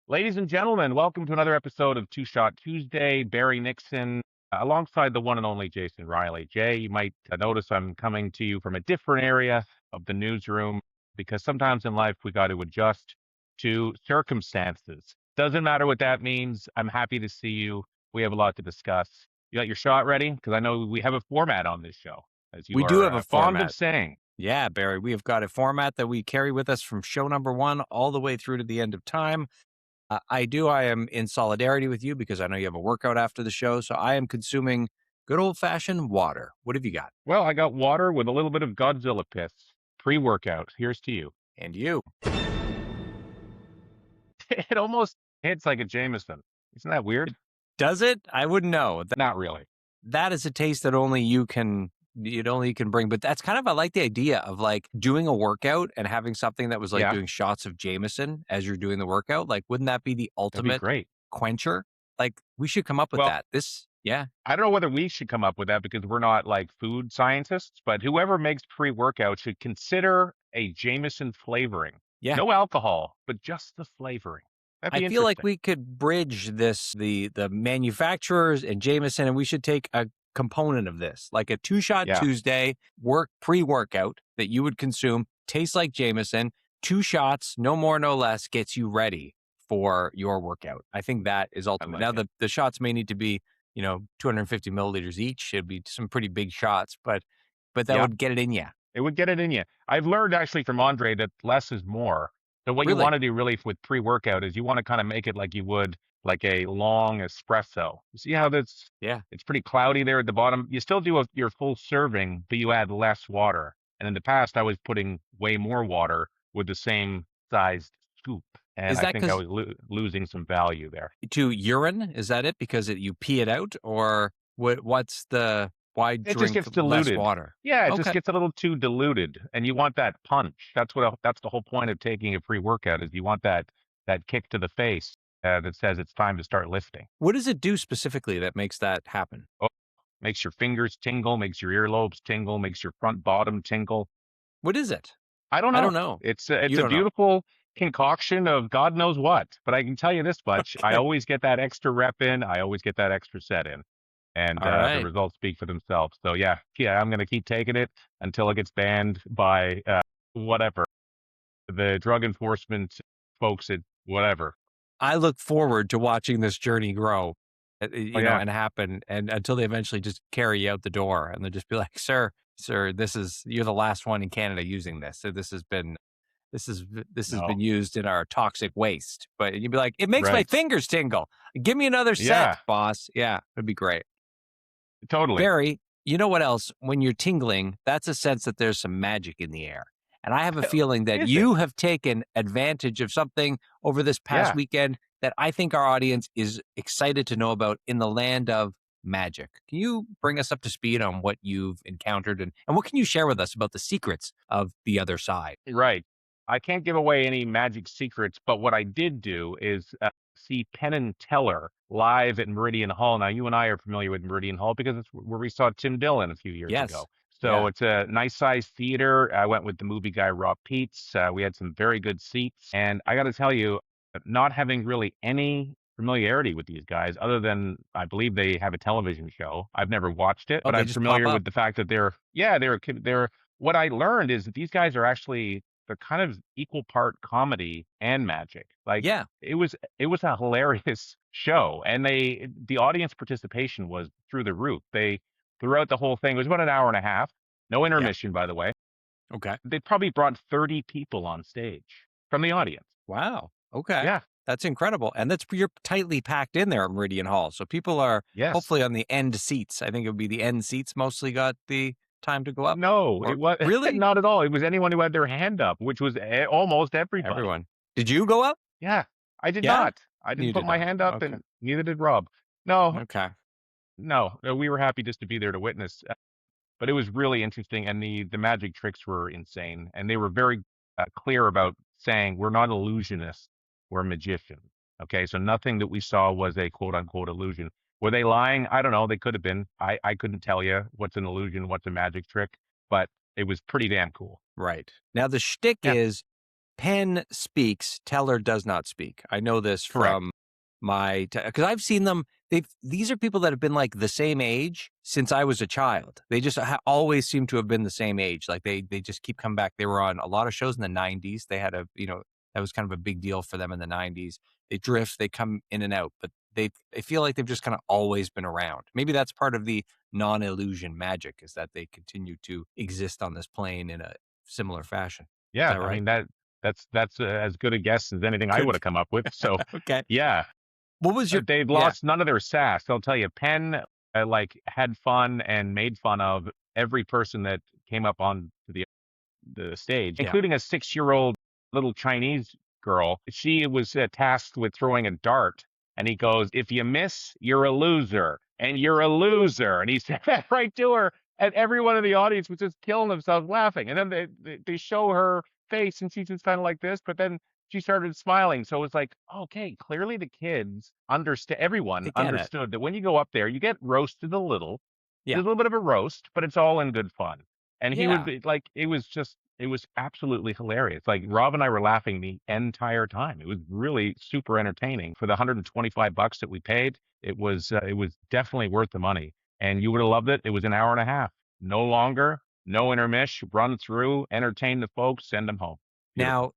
Ladies and gentlemen, welcome to another episode of Two Shot Tuesday. Barry Nixon, alongside the one and only Jason Riley. Jay, you might notice I'm coming to you from a different area of the newsroom because sometimes in life we got to adjust to circumstances. Doesn't matter what that means. I'm happy to see you. We have a lot to discuss. You got your shot ready? Because I know we have a format on this show, as you We do are have a fond of format. saying. Yeah, Barry, we have got a format that we carry with us from show number one all the way through to the end of time. I am in solidarity with you because I know you have a workout after the show. So I am consuming good old fashioned water. What have you got? Well, I got water with a little bit of Godzilla piss pre-workout. Here's to you. And you. It almost hits like a Jameson. Isn't that weird? Does it? I wouldn't know. Not really. That is a taste that only you can bring. But that's kind of, I like the idea of like doing a workout and having something that was like Yeah, doing shots of Jameson as you're doing the workout. Like, wouldn't that be the that'd be ultimate great. quencher? Like, we should come up with Well, that. Yeah. I don't know whether we should come up with that because we're not like food scientists, but whoever makes pre-workout should consider a Jameson flavoring. Yeah. No alcohol, but just the flavoring. That'd I be feel like interesting. we could bridge the manufacturers and Jameson, and we should take a component of this, like a 2-shot Yeah, Tuesday pre-workout that you would consume, tastes like Jameson, 2 shots, no more, no less, gets you ready for your workout. I think that is I ultimate. Now like it. the shots may need to be, 250 milliliters each. Should be some pretty big shots, but that Yeah, would get it in you. it would get it in you. I've learned actually from Andre that less is more. So what you want Really? to do really with pre-workout is you want to kind of make it like you would like a long espresso. You see how that's Yeah. it's pretty cloudy there at the bottom. You still do your full serving, but you add less water. And in the past, I was putting way more water with the same sized scoop, and Is I that think I because was losing some value there. to urine? Is that it? Because you pee it out, or what's the why It just drink gets less diluted. water? Yeah, it just Okay. gets a little too diluted, and you want that punch. That's the whole point of taking a pre-workout is you want that kick to the face that says it's time to start lifting. What does it do specifically that makes that happen? Oh, makes your fingers tingle, makes your earlobes tingle, makes your front bottom tingle. What is it? I don't I don't know. know. It's You a don't know. beautiful concoction of God knows what, but I can tell you this much: I Okay. always get that extra rep in. I always get that extra set in, and All the right. results speak for themselves. So yeah, I'm going to keep taking it until it gets banned by whatever the drug enforcement folks at whatever. I look forward to watching this journey grow, Oh yeah, and happen, and until they eventually just carry you out the door, and they'll just be like, "Sir, you're the last one in Canada using this. So this has been no, used in our toxic waste." But you'd be like, "It makes my right, fingers tingle. Give me another set, yeah, boss." Yeah, it'd be great. totally, Barry, you know what else? When you're tingling, that's a sense that there's some magic in the air. And I have a feeling that is it? you have taken advantage of something over this past Yeah. weekend that I think our audience is excited to know about in the land of magic. Can you bring us up to speed on what you've encountered, and what can you share with us about the secrets of the other side? Right. I can't give away any magic secrets, but what I did do is see Penn and Teller live at Meridian Hall. Now, you and I are familiar with Meridian Hall because it's where we saw Tim Dillon a few years Yes. ago. So Yeah. it's a nice sized theater. I went with the movie guy Rob Peets. We had some very good seats, and I got to tell you, not having really any familiarity with these guys, other than I believe they have a television show. I've never watched it, Oh, but they I'm just pop familiar up. with the fact that they're what I learned is that these guys are actually they're kind of equal part comedy and magic. Like Yeah. it was a hilarious show, and the audience participation was through the roof. They throughout the whole thing it was about an hour and a half, no Yeah. intermission by the way. Okay. They probably brought 30 people on stage from the audience. Wow. Okay. Yeah. That's incredible. And you're tightly packed in there at Meridian Hall. So people are Yes. hopefully on the end seats. I think it would be the end seats mostly got the time to go up. No, Or it was really? not at all. It was anyone who had their hand up, which was almost everybody. Everyone. Did you go up? Yeah, I did Yeah? not. I didn't You put did my not. hand up, Okay. and neither did Rob. No, Okay. no, we were happy just to be there to witness. But it was really interesting, and the magic tricks were insane, and they were very clear about saying we're not illusionists, we're magicians. Okay, so nothing that we saw was a quote unquote illusion. Were they lying? I don't know. They could have been. I couldn't tell you what's an illusion, what's a magic trick, but it was pretty damn cool. Right. Now the shtick Yeah, is Penn speaks, Teller does not speak. I know this Correct. from because I've seen them. These are people that have been like the same age since I was a child. They just always seem to have been the same age. Like they just keep coming back. They were on a lot of shows in the 90s. They had that was kind of a big deal for them in the 90s. They drift, they come in and out, but they feel like they've just kind of always been around. Maybe that's part of the non-illusion magic, is that they continue to exist on this plane in a similar fashion. Is Yeah, that I right? mean that's as good a guess as anything I Good. would have come up with. So Okay. yeah, What was your they've yeah. lost none of their sass. They'll tell you Penn like had fun and made fun of every person that came up on the stage, Yeah. including a 6-year-old little Chinese girl. She was tasked with throwing a dart, and he goes, "If you miss, you're a loser, and you're a loser." And he said that right to her, and everyone in the audience was just killing themselves laughing. And then they show her face, and she's just kind of like this, but then she started smiling. So it's like, okay, clearly the kids understand. Everyone They get it. understood that when you go up there, you get roasted a little. Yeah. There's a little bit of a roast, but it's all in good fun. And he would Yeah. be like, it was absolutely hilarious. Like Rob and I were laughing the entire time. It was really super entertaining for the $125 that we paid. It was definitely worth the money, and you would have loved it. It was an hour and a half, no longer, no intermish, run through, entertain the folks, send them home. Beautiful.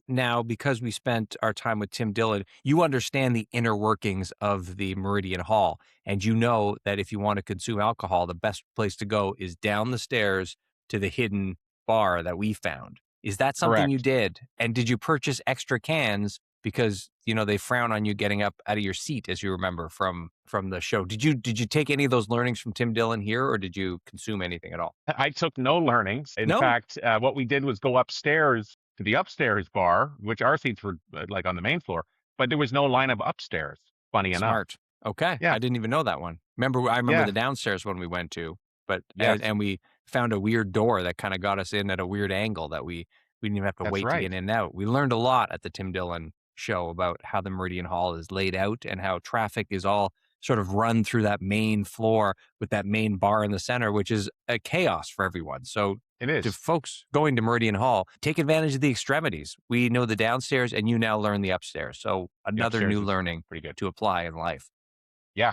Now, because we spent our time with Tim Dillon, you understand the inner workings of the Meridian Hall. And you know that if you want to consume alcohol, the best place to go is down the stairs to the hidden bar that we found. Is that something you Correct. did? And did you purchase extra cans because they frown on you getting up out of your seat, as you remember from the show? Did you take any of those learnings from Tim Dillon here, or did you consume anything at all? I took no learnings. In No. fact, what we did was go upstairs to the upstairs bar, which our seats were like on the main floor, but there was no lineup upstairs. Funny enough. Smart. Okay. Yeah. I didn't even know that one. I remember Yeah. the downstairs one we went to, but Yes. and we found a weird door that kind of got us in at a weird angle that we didn't even have to That's wait to right. get in and out. We learned a lot at the Tim Dillon show about how the Meridian Hall is laid out and how traffic is all sort of run through that main floor with that main bar in the center, which is a chaos for everyone. So It to is. folks going to Meridian Hall, take advantage of the extremities. We know the downstairs, and you now learn the upstairs. So The another upstairs new is learning pretty good. to apply in life. Yeah.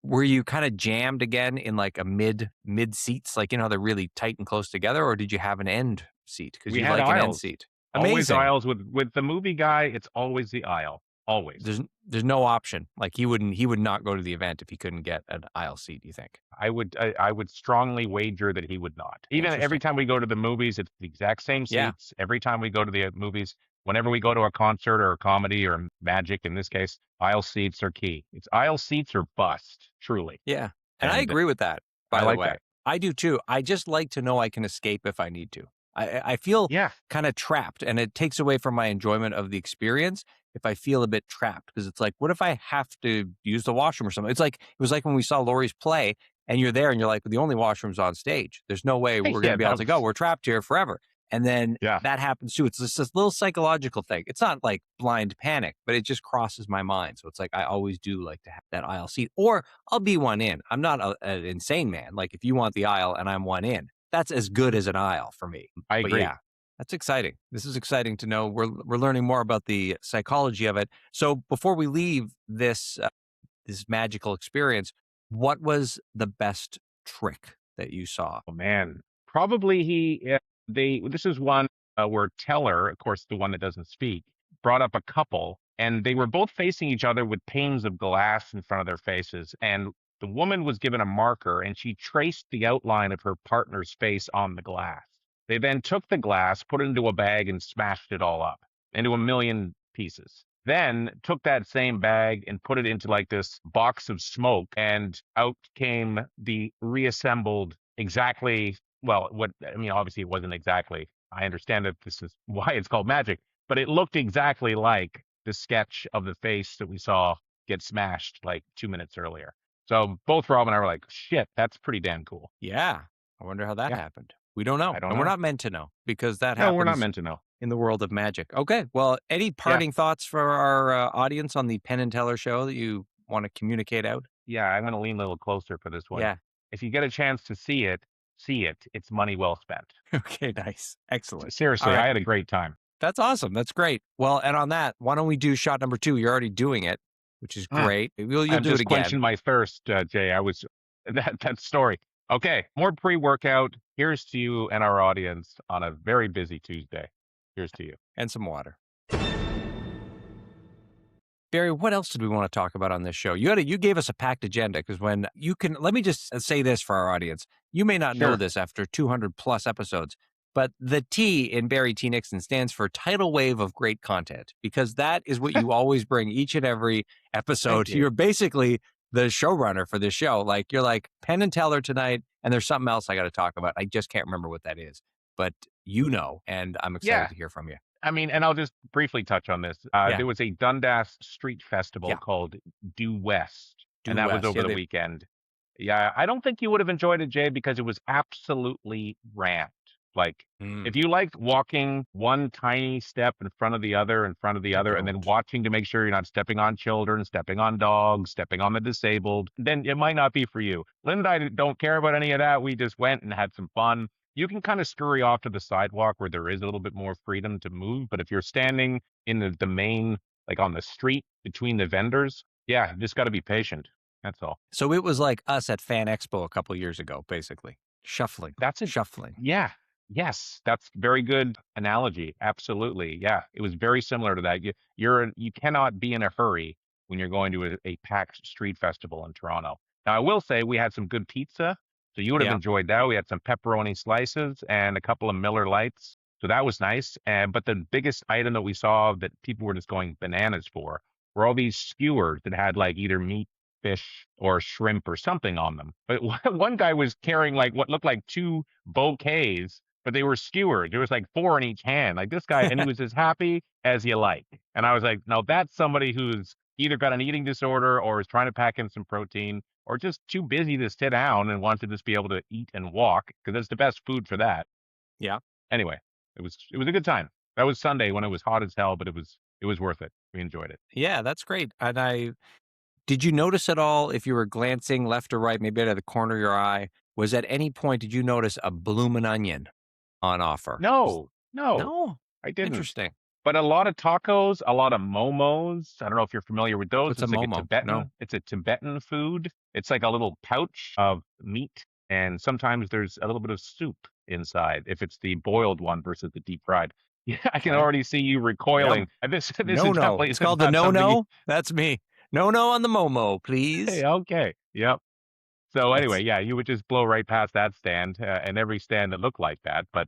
Were you kind of jammed again in like a mid seats, like how they're really tight and close together, or did you have an end seat because We you had like an end aisles. seat? Always Amazing. aisles with the movie guy. It's always the aisle. Always. There's no option. Like he would not go to the event if he couldn't get an aisle seat. You think? I would strongly wager that he would not. Even every Interesting. time we go to the movies, it's the exact same Yeah. seats. Every time we go to the movies, whenever we go to a concert or a comedy or magic, in this case, aisle seats are key. It's aisle seats or bust, truly. Yeah. And I And agree with that, by I the like way. that. I do too. I just like to know I can escape if I need to. I feel Yeah. kind of trapped, and it takes away from my enjoyment of the experience if I feel a bit trapped, because it's like, what if I have to use the washroom or something? It was like when we saw Laurie's play and you're there and you're like, the only washroom's on stage. There's no way we're going Yeah, to be able that to go. was, We're trapped here forever. And then yeah. that happens too. It's just this little psychological thing. It's not like blind panic, but it just crosses my mind. So it's like I always do like to have that aisle seat, or I'll be one in. I'm not an insane man. Like if you want the aisle and I'm one in, that's as good as an aisle for me. I But agree. yeah, that's exciting. This is exciting to know. We're learning more about the psychology of it. So before we leave this magical experience, what was the best trick that you saw? Oh man, probably this is one where Teller, of course, the one that doesn't speak, brought up a couple, and they were both facing each other with panes of glass in front of their faces. And the woman was given a marker, and she traced the outline of her partner's face on the glass. They then took the glass, put it into a bag, and smashed it all up into a million pieces. Then took that same bag and put it into like this box of smoke, and out came the reassembled exactly. Well, what I mean, obviously it wasn't exactly. I understand that this is why it's called magic, but it looked exactly like the sketch of the face that we saw get smashed like 2 minutes earlier. So both Rob and I were like, shit, that's pretty damn cool. Yeah. I wonder how that Yeah. happened. We don't know. I don't And we're know. not meant to know, because that No, we're not happens meant to know. in the world of magic. Okay. Well, any parting thoughts for our audience on the Penn and Teller show that you want to communicate out? Yeah, I'm going to lean a little closer for this one. Yeah. If you get a chance to see it, see it, it's money well spent. Okay, nice. Excellent. All Seriously, right. I had a great time. That's awesome. That's great. Well, and on that, why don't we do shot number 2? You're already doing it, which is Mm, great. You'll I'm do it just again. quenching my thirst, Jay. I was that story. Okay, more pre-workout. Here's to you and our audience on a very busy Tuesday. Here's to you. And some water. Barry, what else did we want to talk about on this show? You gave us a packed agenda because let me just say this for our audience. You may not know Sure. this after 200 plus episodes, but the T in Barry T. Nixon stands for tidal wave of great content, because that is what you always bring each and every episode. Thank you. You're basically the showrunner for this show. Like, you're like Penn and Teller tonight, and there's something else I got to talk about. I just can't remember what that is, but and I'm excited Yeah. to hear from you. I mean, and I'll just briefly touch on this. Yeah. There was a Dundas street festival Yeah. called Due West, Due and that was West. over Yeah, the they- weekend. Yeah, I don't think you would have enjoyed it, Jay, because it was absolutely rammed. Like, Mm, if you liked walking one tiny step in front of the other, in front of the I other, and then don't. watching to make sure you're not stepping on children, stepping on dogs, stepping on the disabled, then it might not be for you. Linda and I don't care about any of that. We just went and had some fun. You can kind of scurry off to the sidewalk where there is a little bit more freedom to move. But if you're standing in the main, like on the street between the vendors, yeah, you just got to be patient. That's all. So it was like us at Fan Expo a couple years ago, basically. Shuffling. That's it. Shuffling. Yeah. Yes, that's very good analogy. Absolutely. Yeah, it was very similar to that. You cannot be in a hurry when you're going to a packed street festival in Toronto. Now, I will say we had some good pizza, so you would have Yeah. enjoyed that. We had some pepperoni slices and a couple of Miller Lights, so that was nice. But the biggest item that we saw that people were just going bananas for were all these skewers that had like either meat, fish, or shrimp or something on them. But one guy was carrying like what looked like 2 bouquets, but they were skewered. There was like 4 in each hand. Like this guy, and he was as happy as you like. And I was like, no, that's somebody who's either got an eating disorder or is trying to pack in some protein or just too busy to sit down and wants to just be able to eat and walk because it's the best food for that. Yeah. Anyway, it was a good time. That was Sunday when it was hot as hell, but it was worth it. We enjoyed it. Yeah, that's great. And did you notice at all, if you were glancing left or right, maybe out of the corner of your eye, was at any point did you notice a bloomin' onion on offer? No, No. I didn't. Interesting. But a lot of tacos, a lot of momos. I don't know if you're familiar with those. What's a It's like momo? a Tibetan. No. It's a Tibetan food. It's like a little pouch of meat, and sometimes there's a little bit of soup inside. If it's the boiled one versus the deep fried. Yeah, I can Okay. already see you recoiling. This is No. definitely It's called the not something you- no. That's me. No on the momo, please. Hey, okay. Yep. So That's- anyway, yeah, you would just blow right past that stand and every stand that looked like that. But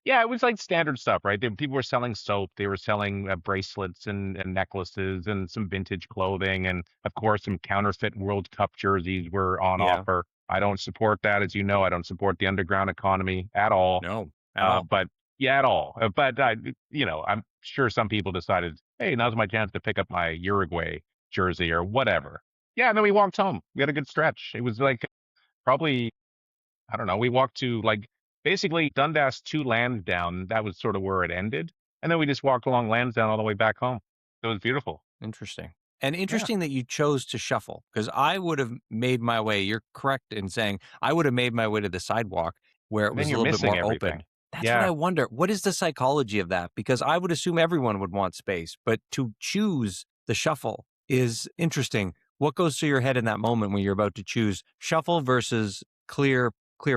yeah, it was like standard stuff, right? People were selling soap, they were selling bracelets and necklaces and some vintage clothing, and of course, some counterfeit World Cup jerseys were on Yeah. offer. I don't support that, as you know. I don't support the underground economy at all. No. At all. But yeah, at all. But I'm sure some people decided, hey, now's my chance to pick up my Uruguay jersey or whatever. Yeah, and then we walked home. We had a good stretch. It was like probably, I don't know, we walked to like basically Dundas to Lansdowne. That was sort of where it ended. And then we just walked along Lansdowne all the way back home. It was beautiful. Interesting. And interesting that you chose to shuffle, because I would have made my way. You're correct in saying I would have made my way to the sidewalk where it And was then a you're little bit missing more everything. open. That's Yeah. what I wonder. What is the psychology of that? Because I would assume everyone would want space, but to choose the shuffle is interesting. What goes through your head in that moment when you're about to choose shuffle versus clear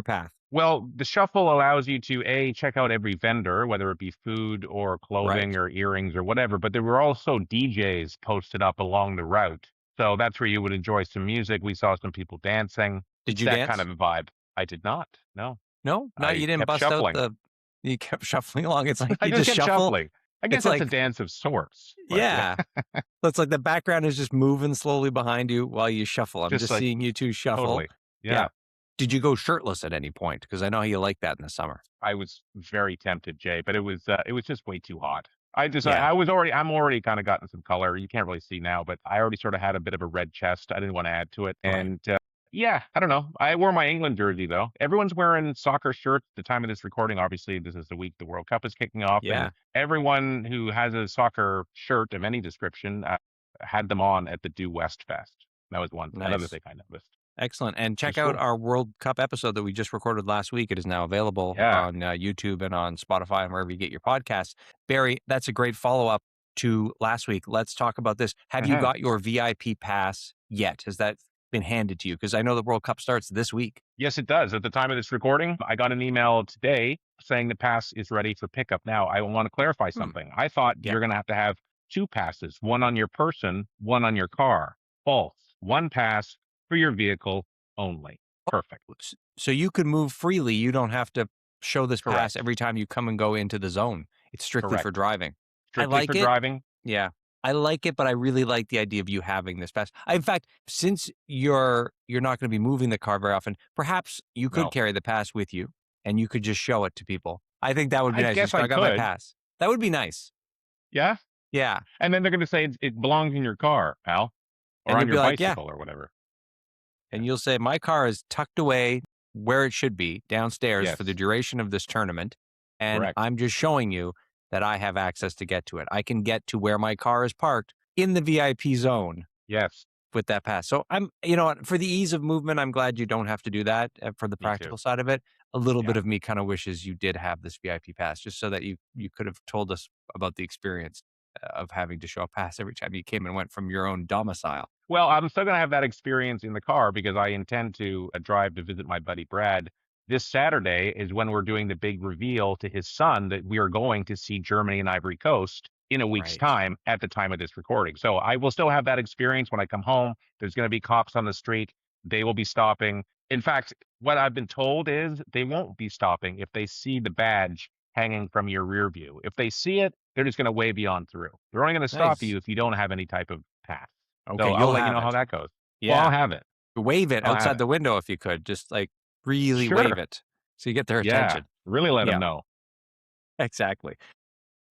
path? Well, the shuffle allows you to check out every vendor, whether it be food or clothing or earrings or whatever. But there were also DJs posted up along the route. So that's where you would enjoy some music. We saw some people dancing. Did you that dance? kind of a vibe. I did not. No. No, I you didn't kept bust shuffling. out you kept shuffling along. It's like I you just just kept shuffle. shuffling. I guess It's that's a like- dance of sorts. but Yeah. It's like the background is just moving slowly behind you while you shuffle. I'm Just just like- seeing you two shuffle. Totally. Yeah. Yeah. Did you go shirtless at any point? Because I know how you like that in the summer. I was very tempted, Jay, but it was just way too hot. I'm Yeah. already kind of gotten some color. You can't really see now, but I already sort of had a bit of a red chest. I didn't want to add to it. Right. And yeah, I don't know. I wore my England jersey though. Everyone's wearing soccer shirts at the time of this recording. Obviously, this is the week the World Cup is kicking off. Yeah. And everyone who has a soccer shirt of any description had them on at the Due West Fest. That was another Nice. thing I noticed. Excellent. And check It's out cool. our World Cup episode that we just recorded last week. It is now available Yeah. on YouTube and on Spotify and wherever you get your podcasts. Barry, that's a great follow-up to last week. Let's talk about this. Have you got your VIP pass yet? Has that been handed to you? Because I know the World Cup starts this week. Yes, it does. At the time of this recording, I got an email today saying the pass is ready for pickup. Now, I want to clarify something. I thought Yeah. you're going to have 2 passes, one on your person, one on your car. False. 1 pass for your vehicle only. Perfect. So you could move freely. You don't have to show this pass Correct. every time you come and go into the zone. It's strictly for Correct. driving. Strictly like for it. driving. Yeah. I like it, but I really like the idea of you having this pass. In fact, since you're not going to be moving the car very often, perhaps you could No. carry the pass with you and you could just show it to people. I think that would be I nice. guess Just go, I I got my could. pass. That would be nice. Yeah. Yeah. And then they're going to say it belongs in your car, pal, or And on you'd be your like, yeah. bicycle or whatever. And you'll say, my car is tucked away where it should be, downstairs for the Yes. duration of this tournament. And Correct. I'm just showing you that I have access to get to it. I can get to where my car is parked in the VIP zone Yes. with that pass. So for the ease of movement, I'm glad you don't have to do that for the Me too. practical side of it. A little bit Yeah. of me kind of wishes you did have this VIP pass just so that you could have told us about the experience of having to show a pass every time you came and went from your own domicile. Well, I'm still going to have that experience in the car because I intend to drive to visit my buddy Brad. This Saturday is when we're doing the big reveal to his son that we are going to see Germany and Ivory Coast in a week's Right. time at the time of this recording. So I will still have that experience when I come home. There's going to be cops on the street. They will be stopping. In fact, what I've been told is they won't be stopping if they see the badge hanging from your rear view. If they see it, they're just going to wave you on through. They're only going to stop Nice. you if you don't have any type of pass. Okay, So I'll you'll let you have know how it. that goes. Yeah. Well, I'll have it. Wave it I'll have outside it. the window if you could. Just like really Sure. wave it so you get their Yeah. attention. Really let Yeah. them know. Exactly.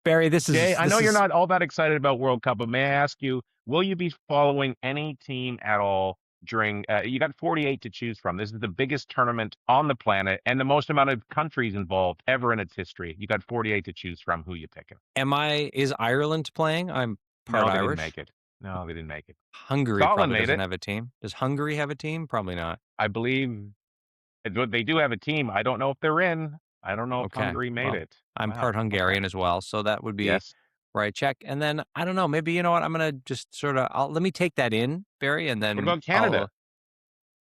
Barry, this is Jay, I know this you're is- not all that excited about World Cup, but may I ask you, will you be following any team at all during, you got 48 to choose from. This is the biggest tournament on the planet and the most amount of countries involved ever in its history. You got 48 to choose from. Who you picking? Is Ireland playing? I'm part No, they Irish. didn't make it. No, they didn't make it. Hungary Scotland probably made doesn't it. have a team. Does Hungary have a team? Probably not. I believe they do have a team. I don't know if they're in. I don't know if Okay. Hungary made Well, it. I'm Wow. part Hungarian as well, so that would be Yes. where I check. And then I don't know, maybe you know what? I'm gonna just sort of let me take that in, Barry, and then What about Canada?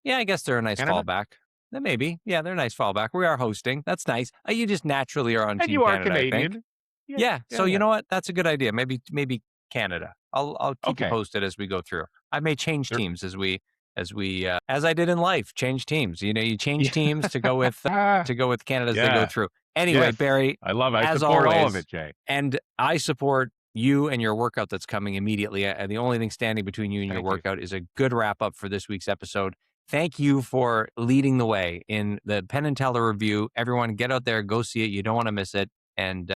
Yeah, I guess they're a nice Canada? fallback. Then maybe, yeah, they're a nice fallback. We are hosting. That's nice. You just naturally are on And Team you are Canada, I think. Canadian. Yeah. So you know what? That's a good idea. Maybe Canada. I'll keep you Okay. posted as we go through. I may change There- teams as I did in life. Change teams. You know, you change Yeah. teams to go with Canada as they go Yeah. through. Anyway, Yes. Barry, I love it. I as support all of always, it, Jay. and I support you and your workout that's coming immediately. And the only thing standing between you and your Thank you. workout is a good wrap up for this week's episode. Thank you for leading the way in the Penn and Teller review. Everyone, get out there, go see it. You don't want to miss it. And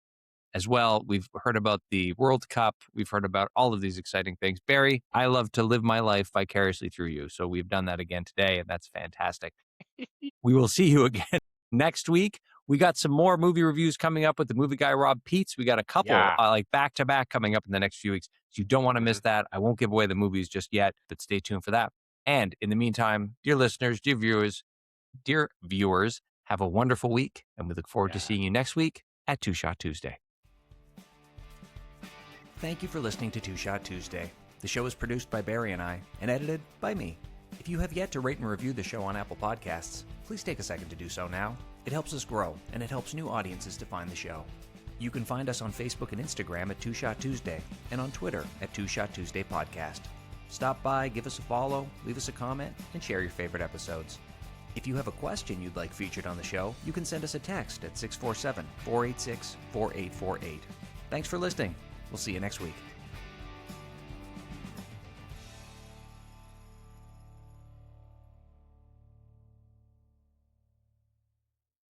as well, we've heard about the World Cup. We've heard about all of these exciting things. Barry, I love to live my life vicariously through you. So we've done that again today, and that's fantastic. We will see you again next week. We got some more movie reviews coming up with the movie guy, Rob Peets. We got a couple Yeah. like back-to-back coming up in the next few weeks. So you don't want to miss that. I won't give away the movies just yet, but stay tuned for that. And in the meantime, dear listeners, dear viewers, have a wonderful week. And we look forward to seeing you next week at Two Shot Tuesday. Thank you for listening to Two Shot Tuesday. The show is produced by Barry and I and edited by me. If you have yet to rate and review the show on Apple Podcasts, please take a second to do so now. It helps us grow, and it helps new audiences to find the show. You can find us on Facebook and Instagram at Two Shot Tuesday, and on Twitter at Two Shot Tuesday Podcast. Stop by, give us a follow, leave us a comment, and share your favorite episodes. If you have a question you'd like featured on the show, you can send us a text at 647-486-4848. Thanks for listening. We'll see you next week.